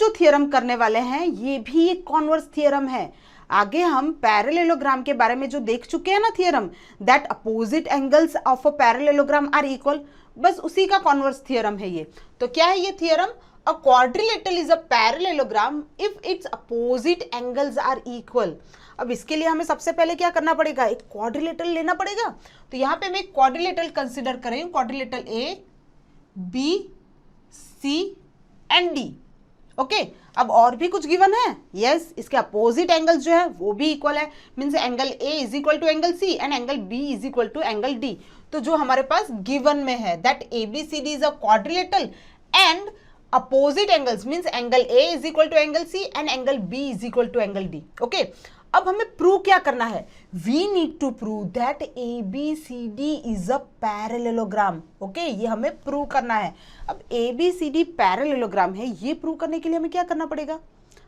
जो थियरम करने वाले हैं ये भी एक कॉन्वर्स थियरम है। आगे हम पैरेललोग्राम के बारे में जो देख चुके हैं ना theorem, that opposite angles of a parallelogram are equal, बस उसी का कॉन्वर्स थियरम है ये। तो क्या है ये theorem? A quadrilateral is a parallelogram if its opposite angles are equal. अब इसके लिए हमें सबसे पहले क्या करना पड़ेगा? एक क्वाड्रिलेटरल लेना पड़ेगा। तो यहाँ पे मैं क्वाड्रिलेटरल कंसिडर करें, quadrilateral A B C and D. Okay, अब और भी कुछ गिवन है? यस, इसके अपोजिट एंगल्स जो है वो भी इक्वल है, means angle A is equal to angle C and angle B is equal to angle D. तो जो हमारे पास गिवन में है that A B C D is a quadrilateral and opposite angles means angle A is equal to angle C and angle B is equal to angle D. Okay, अब हमें prove क्या करना है? We need to prove that A B C D is a parallelogram. Okay, ये हमें prove करना है। अब A B C D parallelogram है, ये प्रूव करने के लिए हमें क्या करना पड़ेगा?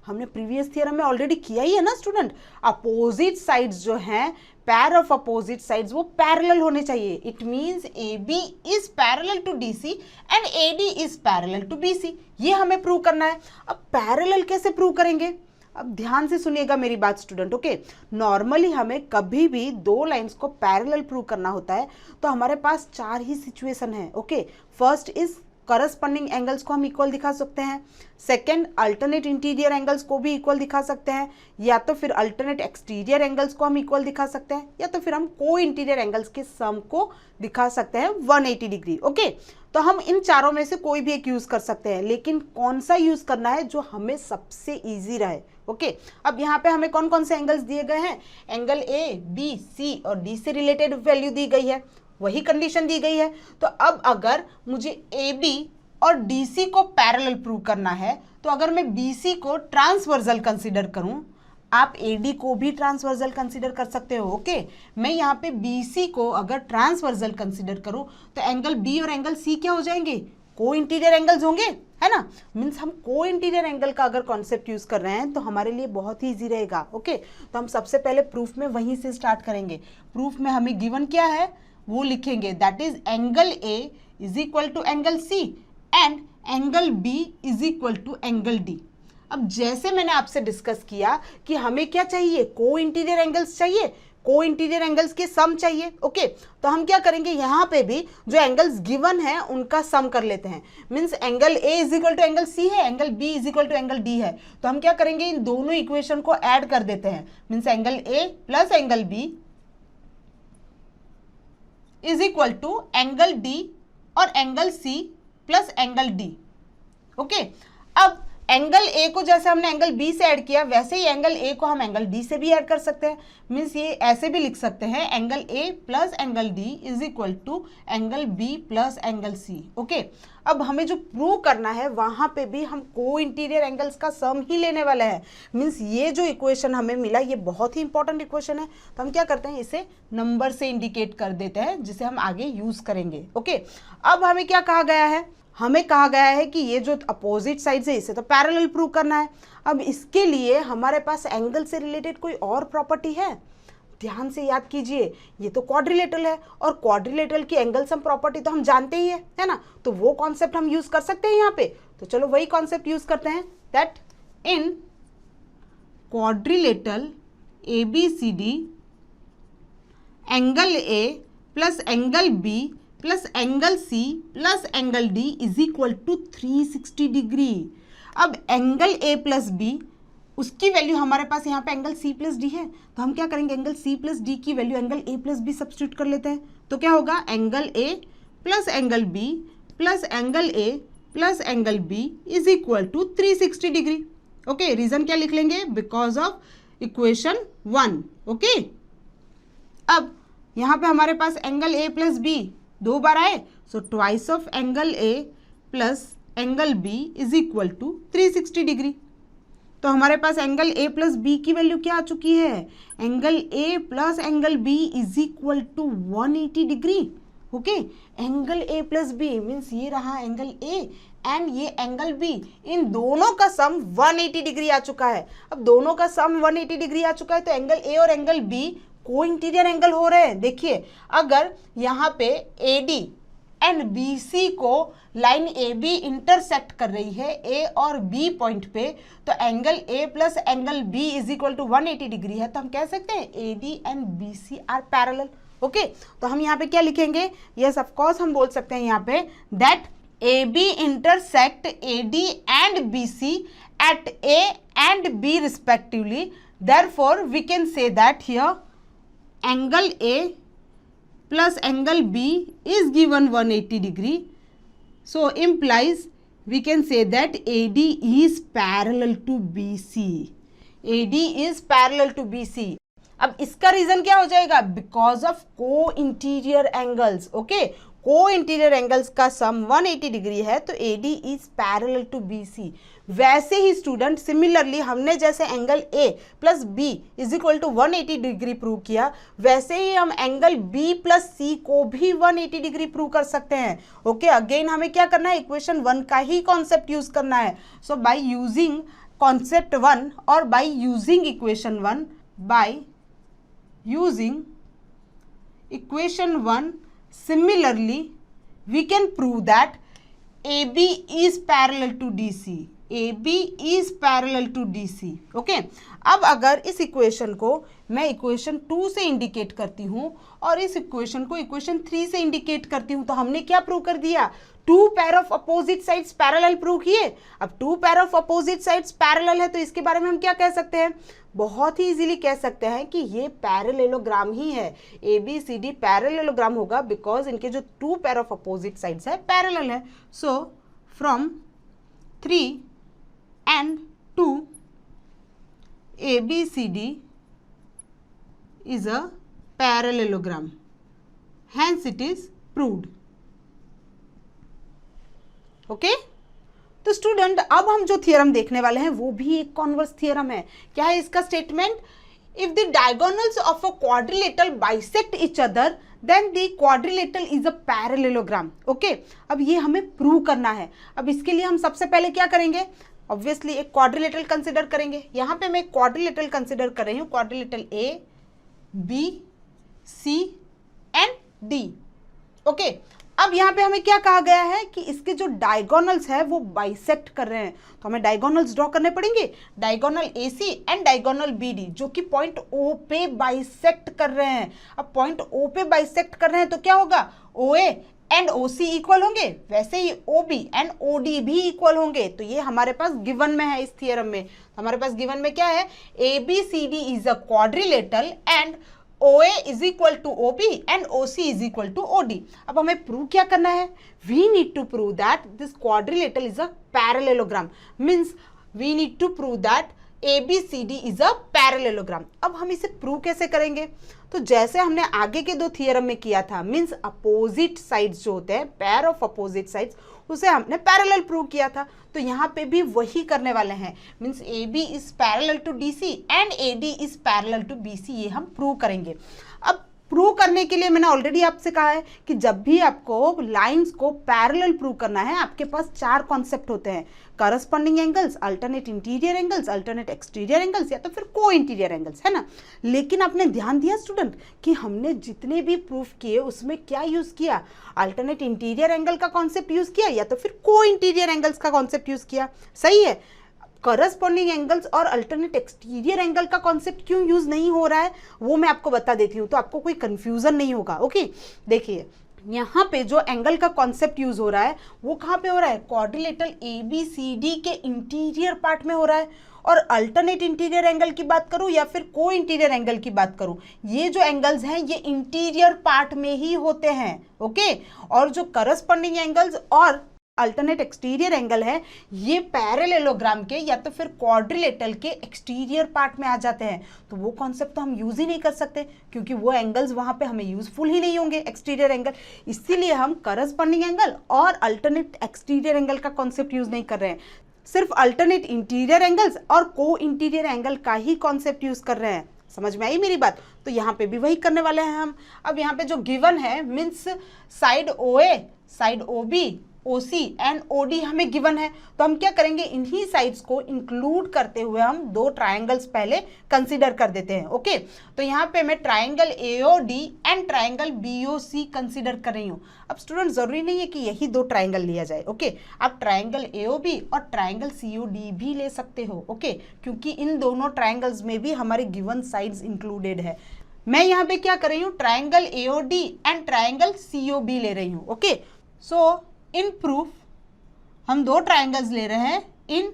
हमने प्रीवियस थियरम में ऑलरेडी किया ही है ना स्टूडेंट। अपोजिट साइड्स जो हैं, पैर ऑफ अपोजिट साइड्स वो पैरेलल होने चाहिए। It means A B is parallel to D C and A D is parallel to B C, ये हमें प्रूव करना है। अब पैरेलल कैसे प्रूव करेंगे? अब ध्यान से सुनिएगा मेरी बात स्टूडेंट। ओके, नॉर्मली हमें कभी भी दो लाइंस को पैरेलल प्रूव करना होता है तो हमारे पास चार ही सिचुएशन है। Okay, first is corresponding angles को हम इक्वल दिखा सकते हैं, सेकंड अल्टरनेट इंटीरियर एंगल्स को भी इक्वल दिखा सकते हैं, या तो फिर अल्टरनेट एक्सटीरियर एंगल्स को हम इक्वल दिखा सकते हैं, या तो फिर हम को इंटीरियर एंगल्स के सम को दिखा सकते हैं 180 डिग्री। ओके, तो हम इन चारों में से कोई भी एक यूज कर सकते हैं, लेकिन कौन सा यूज करना है जो हमें सबसे इजी रहे। ओके, अब यहाँ पे हमें कौन कौन से एंगल्स दिए गए हैं? एंगल ए बी सी और डी से रिलेटेड वैल्यू दी गई है, वही कंडीशन दी गई है। तो अब अगर मुझे ए बी और डी सी को पैरेलल प्रूव करना है तो अगर मैं बी सी को ट्रांसवर्सल कंसिडर करूं, आप ए डी को भी ट्रांसवर्सल कंसिडर कर सकते हो। ओके, मैं यहाँ पे बी सी को अगर ट्रांसवर्सल कंसिडर करूं तो एंगल बी और एंगल सी क्या हो जाएंगे? को इंटीरियर एंगल्स होंगे, है ना। मीन्स हम को इंटीरियर एंगल का अगर कॉन्सेप्ट यूज कर रहे हैं तो हमारे लिए बहुत ही इजी रहेगा। ओके, तो हम सबसे पहले प्रूफ में वहीं से स्टार्ट करेंगे। प्रूफ में हमें गिवन क्या है वो लिखेंगे, that is angle A is equal to angle C and angle B is equal to angle D. अब जैसे मैंने आपसे डिस्कस किया कि हमें क्या चाहिए? को इंटीरियर एंगल्स चाहिए, को इंटीरियर एंगल्स के सम चाहिए। ओके, तो हम क्या करेंगे? यहाँ पे भी जो एंगल्स गिवन है उनका सम कर लेते हैं। Means angle A is equal to angle C है, angle B is equal to angle D है, तो हम क्या करेंगे? इन दोनों इक्वेशन को ऐड कर देते हैं। Means angle A plus angle B is equal to angle D और angle C plus angle D. Okay, अब एंगल ए को जैसे हमने एंगल बी से ऐड किया वैसे ही एंगल ए को हम एंगल डी से भी ऐड कर सकते हैं। मीन्स ये ऐसे भी लिख सकते हैं, angle A plus angle D is equal to angle B plus angle C. Okay, अब हमें जो प्रूव करना है वहां पे भी हम को इंटीरियर एंगल्स का सम ही लेने वाले हैं। मीन्स ये जो इक्वेशन हमें मिला ये बहुत ही इंपॉर्टेंट इक्वेशन है, तो हम क्या करते हैं? इसे नंबर से इंडिकेट कर देते हैं जिसे हम आगे यूज करेंगे। ओके, अब हमें क्या कहा गया है? हमें कहा गया है कि ये जो अपोजिट साइड है इसे तो पैरेलल प्रूव करना है। अब इसके लिए हमारे पास एंगल से रिलेटेड कोई और प्रॉपर्टी है? ध्यान से याद कीजिए, ये तो क्वाड्रिलेटरल है और क्वाड्रिलेटरल की एंगल सम प्रॉपर्टी तो हम जानते ही है ना, तो वो कॉन्सेप्ट हम यूज कर सकते हैं यहाँ पे। तो चलो वही कॉन्सेप्ट यूज करते हैं, that in quadrilateral A B C D angle A plus angle B plus angle C plus angle D is equal to 360 degree. अब एंगल ए प्लस बी उसकी वैल्यू हमारे पास यहाँ पे एंगल सी प्लस डी है, तो हम क्या करेंगे? एंगल सी प्लस डी की value angle A plus B substitute कर लेते हैं। तो क्या होगा? Angle A plus angle B plus angle A plus angle B is equal to 360 degree. Okay, reason क्या लिख लेंगे? Because of equation 1। ओके, अब यहाँ पे हमारे पास एंगल ए प्लस बी दो बार आए, so twice of angle A plus angle B is equal to 360 degree. तो हमारे पास एंगल ए प्लस बी की वैल्यू क्या आ चुकी है? Angle A plus angle B is equal to 180 degree. Okay, angle A plus B means ये रहा एंगल ए एंड ये एंगल बी, इन दोनों का सम 180 डिग्री आ चुका है। अब दोनों का सम 180 डिग्री आ चुका है तो एंगल ए और एंगल बी को इंटीरियर एंगल हो रहे हैं। देखिए, अगर यहाँ पे AD एंड बी सी को लाइन ए बी इंटरसेक्ट कर रही है ए और बी पॉइंट पे, तो angle A plus angle B is equal to 180 degree है, तो हम कह सकते हैं A D and B C are parallel. Okay, तो हम यहाँ पे क्या लिखेंगे, यस ऑफ कोर्स हम बोल सकते हैं यहाँ पे that A B intersect A D and B C at A and B respectively, therefore we can say that here angle A plus angle B is given 180 degree, so implies we can say that AD is parallel to BC. AD is parallel to BC. अब इसका reason क्या हो जाएगा, because of co interior angles. Okay, co interior angles का sum 180 degree है, तो AD is parallel to BC। वैसे ही स्टूडेंट सिमिलरली हमने जैसे angle A plus B is equal to 180 degree prove किया, वैसे ही हम एंगल B प्लस C को भी 180 डिग्री प्रूव कर सकते हैं। ओके, अगेन हमें क्या करना है, इक्वेशन 1 का ही कॉन्सेप्ट यूज करना है। सो बाय यूजिंग कॉन्सेप्ट 1 और by using equation 1, by using equation 1 similarly we can prove that AB is parallel to DC. AB is parallel to DC. Okay, अब अगर इस इक्वेशन को मैं इक्वेशन 2 से इंडिकेट करती हूँ और इस इक्वेशन को इक्वेशन 3 से इंडिकेट करती हूँ, तो हमने क्या प्रूव कर दिया, two pair of opposite sides parallel prove किए। अब two pair of opposite sides parallel है, तो इसके बारे में हम क्या कह सकते हैं, बहुत ही इजीली कह सकते हैं कि ये पैरेललोग्राम ही है। A B C D parallelogram होगा, बिकॉज इनके जो two pair of opposite sides है पैरेलल है। So from 3 and 2 ABCD is a parallelogram, hence it is proved. Okay, तो स्टूडेंट अब हम जो थियरम देखने वाले हैं वो भी एक कॉन्वर्स थियरम है। क्या है इसका statement, if the diagonals of a quadrilateral bisect each other than the quadrilateral is a parallelogram. Okay, अब ये हमें प्रूव करना है। अब इसके लिए हम सबसे पहले क्या करेंगे, ऑब्वियसली एक क्वाड्रिलेटरल कंसिडर करेंगे। यहाँ पे मैं क्वाड्रिलेटरल कंसिडर कर रही हूँ, quadrilateral A B C and D. Okay, अब यहाँ पे हमें क्या कहा गया है कि इसके जो डायगोनल्स है वो बाइसेक्ट कर रहे हैं, तो हमें डायगोनल्स ड्रॉ करने पड़ेंगे, diagonal AC and diagonal BD जो कि पॉइंट O पे बाइसेक्ट कर रहे हैं। अब पॉइंट O पे बाइसेक्ट कर रहे हैं तो क्या होगा, OA एंड OC इक्वल होंगे, वैसे ही OB एंड OD भी इक्वल होंगे। तो ये हमारे पास गिवन में है इस थियरम में। तो हमारे पास गिवन में क्या है, ABCD is a quadrilateral and OA is equal to OB and OC is equal to OD. अब हमें प्रूव क्या करना है, we need to prove that this quadrilateral is a parallelogram, means we need to prove that ABCD is a parallelogram. अब हम इसे prove कैसे करेंगे, तो जैसे हमने आगे के दो थियरम में किया था, मीन्स अपोजिट साइड्स जो होते हैं, पेयर ऑफ अपोजिट साइड्स, उसे हमने पैरेलल प्रूव किया था। तो यहाँ पे भी वही करने वाले हैं, means A B is parallel to D C and A D is parallel to B C, ये हम प्रूव करेंगे। अब प्रूव करने के लिए मैंने ऑलरेडी आपसे कहा है कि जब भी आपको लाइंस को पैरेलल प्रूव करना है, आपके पास 4 कॉन्सेप्ट होते हैं, corresponding angles, alternate interior angles, alternate exterior angles, या तो फिर को इंटीरियर एंगल्स, है ना। लेकिन आपने ध्यान दिया स्टूडेंट कि हमने जितने भी प्रूफ किए उसमें क्या यूज किया, अल्टरनेट इंटीरियर एंगल का कॉन्सेप्ट यूज किया या तो फिर को इंटीरियर एंगल्स का कॉन्सेप्ट यूज किया, सही है। करस्पॉन्डिंग एंगल्स और अल्टरनेट एक्सटीरियर एंगल का कॉन्सेप्ट क्यों यूज नहीं हो रहा है वो मैं आपको बता देती हूँ, तो आपको कोई कंफ्यूजन नहीं होगा। ओके, देखिए यहाँ पे जो एंगल का कॉन्सेप्ट यूज हो रहा है वो कहाँ पे हो रहा है, क्वाड्रिलेटरल ABCD के इंटीरियर पार्ट में हो रहा है। और अल्टरनेट इंटीरियर एंगल की बात करूं या फिर को इंटीरियर एंगल की बात करूं, ये जो एंगल्स हैं ये इंटीरियर पार्ट में ही होते हैं। ओके, और जो करस्पॉन्डिंग एंगल्स और अल्टरनेट एक्सटीरियर एंगल है ये पैरेललोग्राम के या तो फिर क्वाड्रिलेटरल के एक्सटीरियर पार्ट में आ जाते हैं। तो वो कॉन्सेप्ट तो हम यूज ही नहीं कर सकते क्योंकि वो एंगल्स वहां पे हमें यूजफुल ही नहीं होंगे, एक्सटीरियर एंगल। इसीलिए हम करस्पॉन्डिंग एंगल और अल्टरनेट एक्सटीरियर एंगल का कॉन्सेप्ट यूज नहीं कर रहे हैं, सिर्फ अल्टरनेट इंटीरियर एंगल्स और को इंटीरियर एंगल का ही कॉन्सेप्ट यूज कर रहे हैं। समझ में आई मेरी बात? तो यहाँ पे भी वही करने वाले हैं हम। अब यहाँ पे जो गिवन है means side OA, side OB OC and OD हमें गिवन है, तो हम क्या करेंगे, इन्हीं साइड्स को इंक्लूड करते हुए हम दो ट्राइंगल्स पहले कंसीडर कर देते हैं। ओके, तो यहाँ पे मैं triangle AOD and triangle BOC consider कर रही हूँ। अब स्टूडेंट जरूरी नहीं है कि यही दो ट्राइंगल लिया जाए। ओके, आप ट्राइंगल AOB और ट्राइंगल COD भी ले सकते हो। ओके, क्योंकि इन दोनों ट्राइंगल्स में भी हमारे गिवन साइड्स इंक्लूडेड है। मैं यहाँ पे क्या कर रही हूँ, triangle AOD and triangle COB ले रही हूँ। ओके, सो इन प्रूफ हम दो ट्राइंगल्स ले रहे हैं, in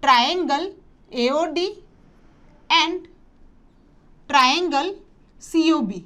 triangle AOD and triangle COB।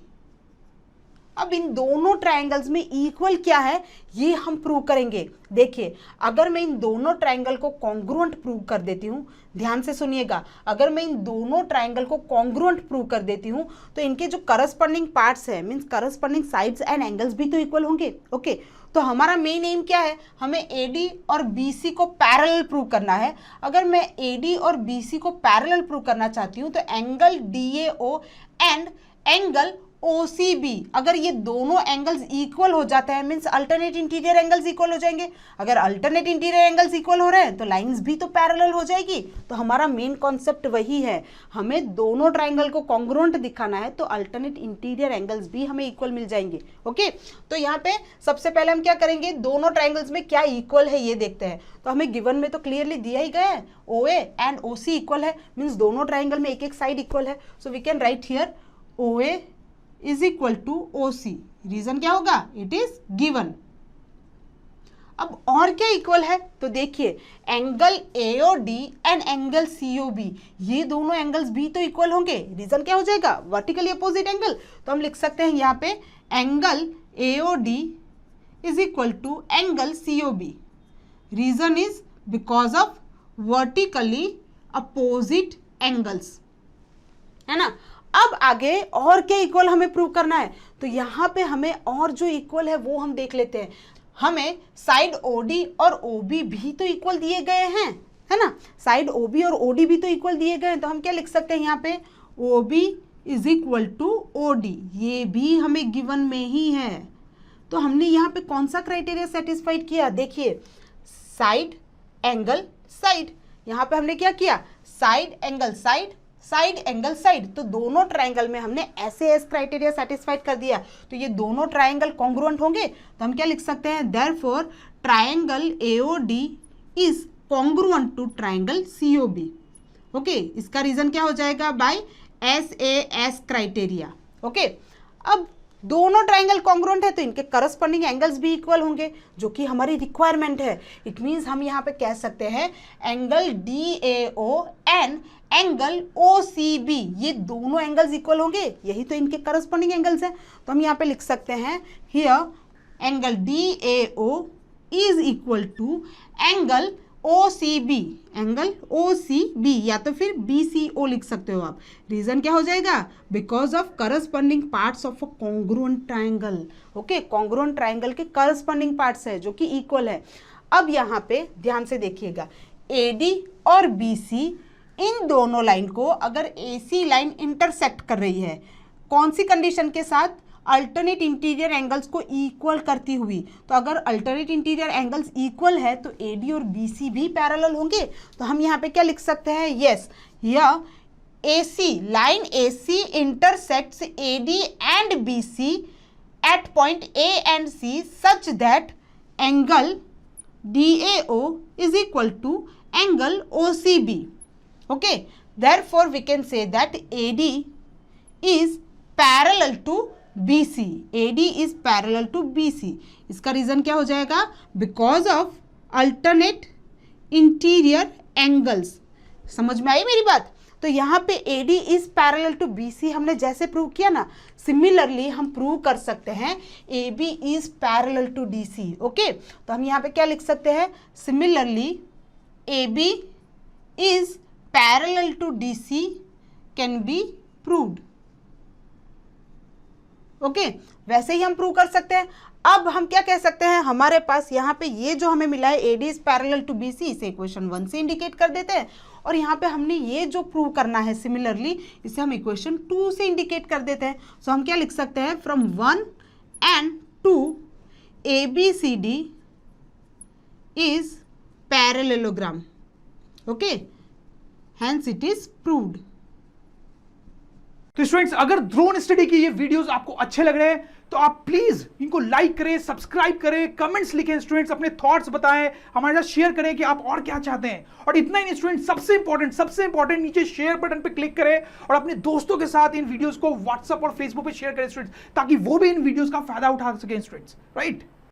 अब इन दोनों ट्राइंगल्स में इक्वल क्या है ये हम प्रूव करेंगे। देखिए, अगर मैं इन दोनों ट्राइंगल को कॉन्ग्रुएंट प्रूव कर देती हूँ, ध्यान से सुनिएगा, अगर मैं इन दोनों ट्राइंगल को कॉन्ग्रुएंट प्रूव कर देती हूँ तो इनके जो करस्पॉन्डिंग पार्ट्स है, means corresponding sides and angles भी तो इक्वल होंगे। ओके, तो हमारा मेन एम क्या है, हमें AD और BC को पैरेलल प्रूव करना है। अगर मैं AD और BC को पैरेलल प्रूव करना चाहती हूँ तो angle DAO and angle OCB, अगर ये दोनों एंगल्स इक्वल हो जाते हैं, means alternate interior angles equal हो जाएंगे। अगर अल्टरनेट इंटीरियर एंगल्स इक्वल हो रहे हैं तो लाइंस भी तो पैरेलल हो जाएगी। तो हमारा मेन कॉन्सेप्ट वही है, हमें दोनों ट्राइंगल को कॉन्ग्रुएंट दिखाना है तो अल्टरनेट इंटीरियर एंगल्स भी हमें इक्वल मिल जाएंगे। ओके, तो यहाँ पे सबसे पहले हम क्या करेंगे, दोनों ट्राइंगल्स में क्या इक्वल है ये देखते हैं। तो हमें गिवन में तो क्लियरली दिया ही गया है, OA एंड OC इक्वल है, मीन्स दोनों ट्राइंगल में एक एक साइड इक्वल है। So we can write here OA is equal to OC। Reason क्या होगा, इट इज गिवन। अब और क्या इक्वल है, तो देखिए angle AOD and angle COB, ये दोनों एंगल्स भी तो इक्वल होंगे। रीजन क्या हो जाएगा, वर्टिकली अपोजिट एंगल। तो हम लिख सकते हैं यहाँ पे angle AOD is equal to angle COB। Reason is because of vertically opposite angles, है ना। अब आगे और क्या इक्वल हमें प्रूव करना है, तो यहाँ पे हमें और जो इक्वल है वो हम देख लेते हैं। हमें साइड OD और OB भी तो इक्वल दिए गए हैं, है ना। साइड OB और OD भी तो इक्वल दिए गए हैं, तो हम क्या लिख सकते हैं यहाँ पे OB is equal to OD, ये भी हमें गिवन में ही है। तो हमने यहाँ पे कौन सा क्राइटेरिया सेटिस्फाइड किया, देखिए साइड एंगल साइड, यहाँ पे हमने क्या किया, side angle side, side angle side, तो दोनों ट्राइंगल में हमने SAS क्राइटेरिया सेटिस्फाइड कर दिया। तो ये दोनों ट्राइंगल कॉन्ग्रुएंट होंगे, तो हम क्या लिख सकते हैं, therefore triangle AOD is congruent to triangle COB। Okay, इसका रीजन क्या हो जाएगा, बाय SAS क्राइटेरिया। ओके, अब दोनों ट्राइंगल कॉन्ग्रुएंट है तो इनके करस्पॉन्डिंग एंगल्स भी इक्वल होंगे, जो कि हमारी रिक्वायरमेंट है। इट मींस हम यहाँ पे कह सकते हैं angle DAO and angle OCB, ये दोनों एंगल्स इक्वल होंगे, यही तो इनके करस्पॉन्डिंग एंगल्स हैं। तो हम यहाँ पे लिख सकते हैं here angle DAO is equal to angle OCB, angle OCB, या तो फिर BCO लिख सकते हो आप। रीजन क्या हो जाएगा, because of corresponding parts of a congruent triangle. Okay, congruent triangle के करस्पॉन्डिंग पार्ट्स है जो कि इक्वल है। अब यहाँ पे ध्यान से देखिएगा, AD और BC इन दोनों लाइन को अगर AC लाइन इंटरसेक्ट कर रही है, कौन सी कंडीशन के साथ, अल्टरनेट इंटीरियर एंगल्स को इक्वल करती हुई। तो अगर अल्टरनेट इंटीरियर एंगल्स इक्वल है तो AD और BC भी पैरेलल होंगे। तो हम यहाँ पे क्या लिख सकते हैं, यस, यह AC line AC intersects AD and BC at point A and C such that angle DAO is equal to angle OCB। Okay, therefore we can say that AD is parallel to BC, AD is parallel to BC। इसका reason क्या हो जाएगा, because of alternate interior angles. समझ में आई मेरी बात। तो यहाँ पे AD is parallel to BC हमने जैसे प्रूव किया ना, सिमिलरली हम प्रूव कर सकते हैं AB is parallel to DC। Okay, तो हम यहाँ पे क्या लिख सकते हैं, similarly AB is parallel to DC can be proved। Okay, वैसे ही हम प्रूव कर सकते हैं। अब हम क्या कह सकते हैं, हमारे पास यहाँ पे ये जो हमें मिला है AD is parallel to BC, इसे इक्वेशन 1 से इंडिकेट कर देते हैं। और यहाँ पे हमने ये जो प्रूव करना है सिमिलरली, इसे हम इक्वेशन 2 से इंडिकेट कर देते हैं। सो हम क्या लिख सकते हैं, from 1 and 2 ABCD is parallelogram. Okay, hence it is proved. तो स्टूडेंट्स, अगर ड्रोन स्टडी की ये वीडियोस आपको अच्छे लग रहे हैं तो आप प्लीज इनको लाइक करें, सब्सक्राइब करें, कमेंट्स लिखें स्टूडेंट्स, अपने थॉट्स बताएं, हमारे साथ शेयर करें कि आप और क्या चाहते हैं। और इतना ही नहीं स्टूडेंट्स, सबसे इंपॉर्टेंट नीचे शेयर बटन पे क्लिक करें और अपने दोस्तों के साथ इन वीडियोस को व्हाट्सएप और फेसबुक पे शेयर करें स्टूडेंट्स, ताकि वो भी इन वीडियोस का फायदा उठा सकें स्टूडेंट्स, राइट।